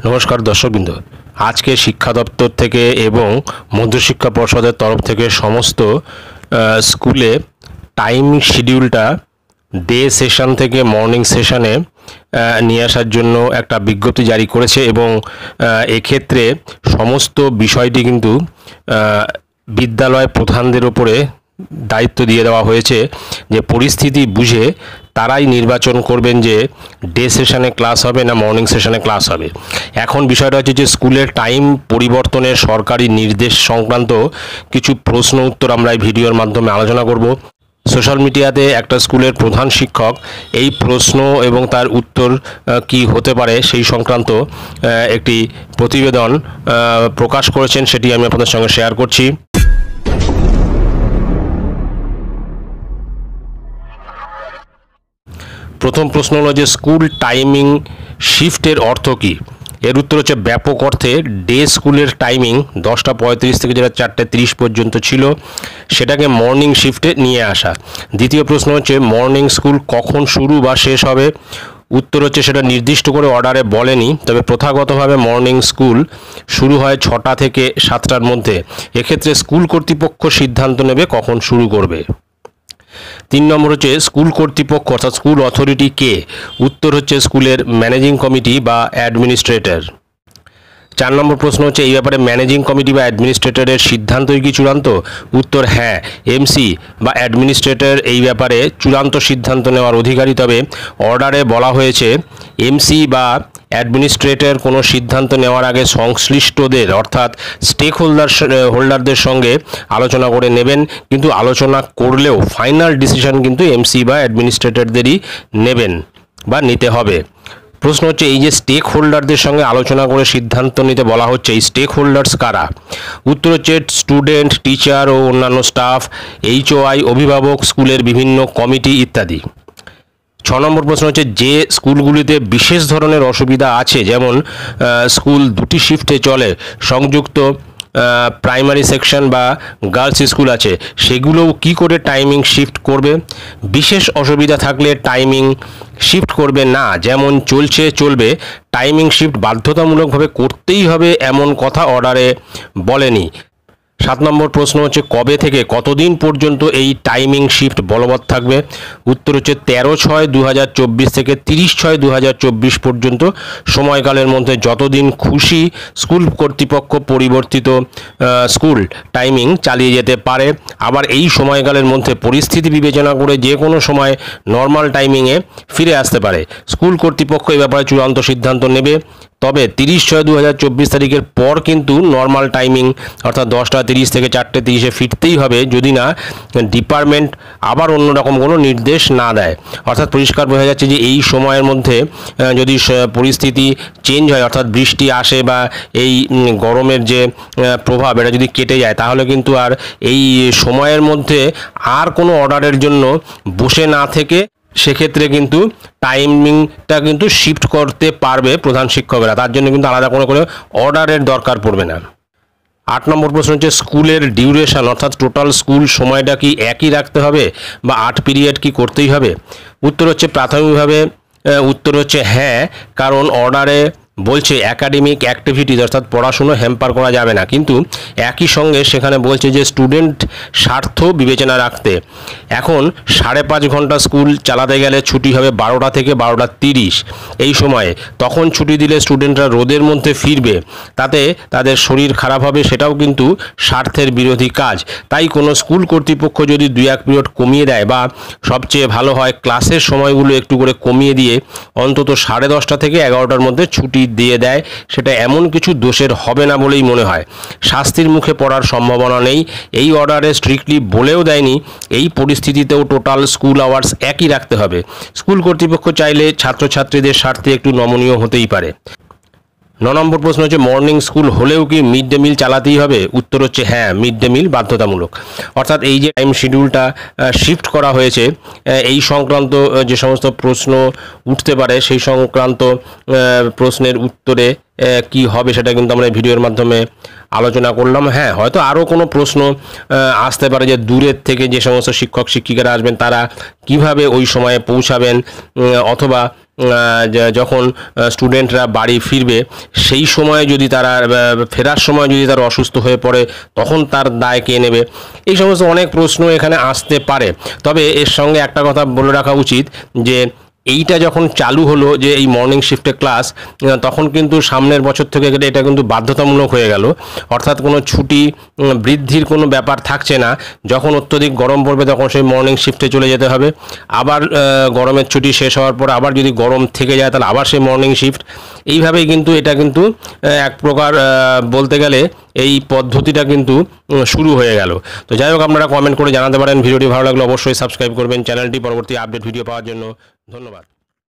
নমস্কার দর্শকবৃন্দ, আজকে শিক্ষা দপ্তর থেকে এবং মধ্যশিক্ষা পর্ষদের তরফ থেকে সমস্ত স্কুলে টাইম শিডিউলটা ডে সেশন থেকে মর্নিং সেশনে নিয়ে আসার জন্য একটা বিজ্ঞপ্তি জারি করেছে এবং এক্ষেত্রে সমস্ত বিষয়টি কিন্তু বিদ্যালয় প্রধানদের উপরে দায়িত্ব দিয়ে দেওয়া হয়েছে যে পরিস্থিতি বুঝে তারাই নির্বাচন করবেন যে ডে সেশনে ক্লাস হবে না মর্নিং সেশনে ক্লাস হবে। এখন বিষয়টা হচ্ছে যে স্কুলের টাইম পরিবর্তনের সরকারি নির্দেশ সংক্রান্ত কিছু প্রশ্ন উত্তর আমরা এই ভিডিওর মাধ্যমে আলোচনা করব। সোশ্যাল মিডিয়াতে একটা স্কুলের প্রধান শিক্ষক এই প্রশ্ন এবং তার উত্তর কি হতে পারে সেই সংক্রান্ত একটি প্রতিবেদন প্রকাশ করেছেন, সেটি আমি আপনাদের সঙ্গে শেয়ার করছি। প্রথম প্রশ্ন হলো যে স্কুল টাইমিং শিফটের অর্থ কী? এর উত্তর হচ্ছে ব্যাপক অর্থে ডে স্কুলের টাইমিং 10:35 থেকে যেটা 4:30 পর্যন্ত ছিল সেটাকে মর্নিং শিফটে নিয়ে আসা। দ্বিতীয় প্রশ্ন হচ্ছে মর্নিং স্কুল কখন শুরু বা শেষ হবে? উত্তর হচ্ছে সেটা নির্দিষ্ট করে অর্ডারে বলেনি, তবে প্রথাগতভাবে মর্নিং স্কুল শুরু হয় 6টা থেকে 7টার মধ্যে। এক্ষেত্রে স্কুল কর্তৃপক্ষ সিদ্ধান্ত নেবে কখন শুরু করবে। 3 নম্বর হচ্ছে স্কুল কর্তৃপক্ষ অর্থাৎ স্কুল অথরিটি কে? উত্তর হচ্ছে স্কুলের ম্যানেজিং কমিটি বা অ্যাডমিনিস্ট্রেটর। 4 নম্বর প্রশ্ন হচ্ছে এই ব্যাপারে ম্যানেজিং কমিটি বা অ্যাডমিনিস্ট্রেটরের সিদ্ধান্তই কি চূড়ান্ত? উত্তর হ্যাঁ, এমসি বা অ্যাডমিনিস্ট্রেটর এই ব্যাপারে চূড়ান্ত সিদ্ধান্ত নেওয়ার অধিকারী, তবে অর্ডারে বলা হয়েছে এমসি বা অ্যাডমিনিস্ট্রেটর কোনো সিদ্ধান্ত নেওয়ার আগে সংশ্লিষ্টদের অর্থাৎ স্টেক হোল্ডারদের সঙ্গে আলোচনা করে নেবেন, কিন্তু আলোচনা করলেও ফাইনাল ডিসিশন কিন্তু এমসি বা অ্যাডমিনিস্ট্রেটরদেরই নেবেন বা নিতে হবে। প্রশ্ন হচ্ছে এই যে স্টেক হোল্ডারদের সঙ্গে আলোচনা করে সিদ্ধান্ত নিতে বলা হচ্ছে, এই স্টেক হোল্ডার্স কারা? উত্তর হচ্ছে স্টুডেন্ট, টিচার ও অন্যান্য স্টাফ, এইচওআই, অভিভাবক, স্কুলের বিভিন্ন কমিটি ইত্যাদি। 6 নম্বর প্রশ্ন হচ্ছে যে স্কুলগুলিতে বিশেষ ধরনের অসুবিধা আছে, যেমন স্কুল 2টি শিফটে চলে, সংযুক্ত প্রাইমারি সেকশন বা গার্লস স্কুল আছে, সেগুলোও কি করে টাইমিং শিফট করবে? বিশেষ অসুবিধা থাকলে টাইমিং শিফট করবে না, যেমন চলছে চলবে, টাইমিং শিফট বাধ্যতামূলকভাবে করতেই হবে এমন কথা অর্ডারে বলেনি। 7 নম্বর প্রশ্ন হচ্ছে কবে থেকে কতদিন পর্যন্ত এই টাইমিং শিফট বলবৎ থাকবে? উত্তর হচ্ছে 13/6/2024 থেকে 30/6/2024 পর্যন্ত সময়কালের মধ্যে যতদিন খুশি স্কুল কর্তৃপক্ষ পরিবর্তিত স্কুল টাইমিং চালিয়ে যেতে পারে। আবার এই সময়কালের মধ্যে পরিস্থিতি বিবেচনা করে যে কোনো সময় নর্মাল টাইমিংয়ে ফিরে আসতে পারে। স্কুল কর্তৃপক্ষ এই ব্যাপারে চূড়ান্ত সিদ্ধান্ত নেবে, তবে 30/6/2024 তারিখের পর কিন্তু নর্মাল টাইমিং অর্থাৎ 10:30 থেকে 4:30 ফিরতেই হবে, যদি না ডিপার্টমেন্ট আবার অন্যরকম কোনো নির্দেশ না দেয়। অর্থাৎ পরিষ্কার বোঝা যাচ্ছে যে এই সময়ের মধ্যে যদি পরিস্থিতি চেঞ্জ হয় অর্থাৎ বৃষ্টি আসে বা এই গরমের যে প্রভাব এটা যদি কেটে যায়, তাহলে কিন্তু আর এই সময়ের মধ্যে আর কোনো অর্ডারের জন্য বসে না থেকে সেক্ষেত্রে কিন্তু টাইমিংটা কিন্তু শিফট করতে পারবে প্রধান শিক্ষকরা, তার জন্য কিন্তু আলাদা কোনো অর্ডারের দরকার পড়বে না। 8 নম্বর প্রশ্ন হচ্ছে স্কুলের ডিউরেশন অর্থাৎ টোটাল স্কুল সময়টা কি একই রাখতে হবে বা 8 পিরিয়ড কি করতেই হবে? উত্তর হচ্ছে প্রাথমিকভাবে উত্তর হচ্ছে হ্যাঁ, কারণ অর্ডারে বলছে একাডেমিক অ্যাক্টিভিটিস অর্থাৎ পড়াশুনো হ্যাম্পার করা যাবে না, কিন্তু একই সঙ্গে সেখানে বলছে যে স্টুডেন্ট স্বার্থ বিবেচনা রাখতে। এখন 5.5 ঘন্টা স্কুল চালাতে গেলে ছুটি হবে 12টা থেকে 12:30 এই সময়ে, তখন ছুটি দিলে স্টুডেন্টরা রোদের মধ্যে ফিরবে, তাতে তাদের শরীর খারাপ হবে, সেটাও কিন্তু স্বার্থের বিরোধী কাজ। তাই কোনো স্কুল কর্তৃপক্ষ যদি 2-1 পিরিয়ড কমিয়ে দেয় বা সবচেয়ে ভালো হয় ক্লাসের সময়গুলো একটু করে কমিয়ে দিয়ে অন্তত 10:30 থেকে 11টার মধ্যে ছুটি দিয়ে দেয়, সেটা এমন কিছু দোষের হবে না বলেই মনে হয়। শাস্তির মুখে পড়ার সম্ভাবনা নেই। এই অর্ডারে স্ট্রিক্টলি বলেও দেয়নি এই পরিস্থিতিতেও টোটাল স্কুল আওয়ার্স একই রাখতে হবে। স্কুল কর্তৃপক্ষ চাইলে ছাত্রছাত্রীদের স্বার্থে একটু নমনীয় হতেই পারে। 9 নম্বর প্রশ্ন হচ্ছে মর্নিং স্কুল হলেও কি মিড ডে মিল চালাতেই হবে? উত্তর হচ্ছে হ্যাঁ, মিড ডে মিল বাধ্যতামূলক। অর্থাৎ এই যে টাইম শিডিউলটা শিফট করা হয়েছে, এই সংক্রান্ত যে সমস্ত প্রশ্ন উঠতে পারে সেই সংক্রান্ত প্রশ্নের উত্তরে কি হবে সেটা কিন্তু আমরা ভিডিওর মাধ্যমে আলোচনা করলাম। হ্যাঁ, হয়তো আরও কোনো প্রশ্ন আসতে পারে যে দূরের থেকে যে সমস্ত শিক্ষক শিক্ষিকারা আসবেন তারা কিভাবে ওই সময়ে পৌঁছাবেন, অথবা যখন স্টুডেন্টরা বাড়ি ফিরবে সেই সময় যদি তারা ফেরার সময় যদি তারা অসুস্থ হয়ে পড়ে তখন তার দায় কে নেবে, এই সমস্ত অনেক প্রশ্ন এখানে আসতে পারে। তবে এর সঙ্গে একটা কথা বলে রাখা উচিত যে এইটা যখন চালু হলো যে এই মর্নিং শিফটে ক্লাস, তখন কিন্তু সামনের বছর থেকে এটা কিন্তু বাধ্যতামূলক হয়ে গেল। অর্থাৎ কোনো ছুটি বৃদ্ধির কোনো ব্যাপার থাকছে না। যখন অত্যধিক গরম পড়বে তখন সেই মর্নিং শিফটে চলে যেতে হবে। আবার গরমের ছুটি শেষ হওয়ার পর আবার যদি গরম থেকে যায় তাহলে আবার সেই মর্নিং শিফট। এইভাবেই কিন্তু এটা কিন্তু এক প্রকার বলতে গেলে এই পদ্ধতিটা কিন্তু শুরু হয়ে গেল। তো যাই হোক, আপনারা কমেন্ট করে জানাতে পারেন। ভিডিওটি ভালো লাগলে অবশ্যই সাবস্ক্রাইব করবেন চ্যানেলটি পরবর্তী আপডেট ভিডিও পাওয়ার জন্য। ধন্যবাদ।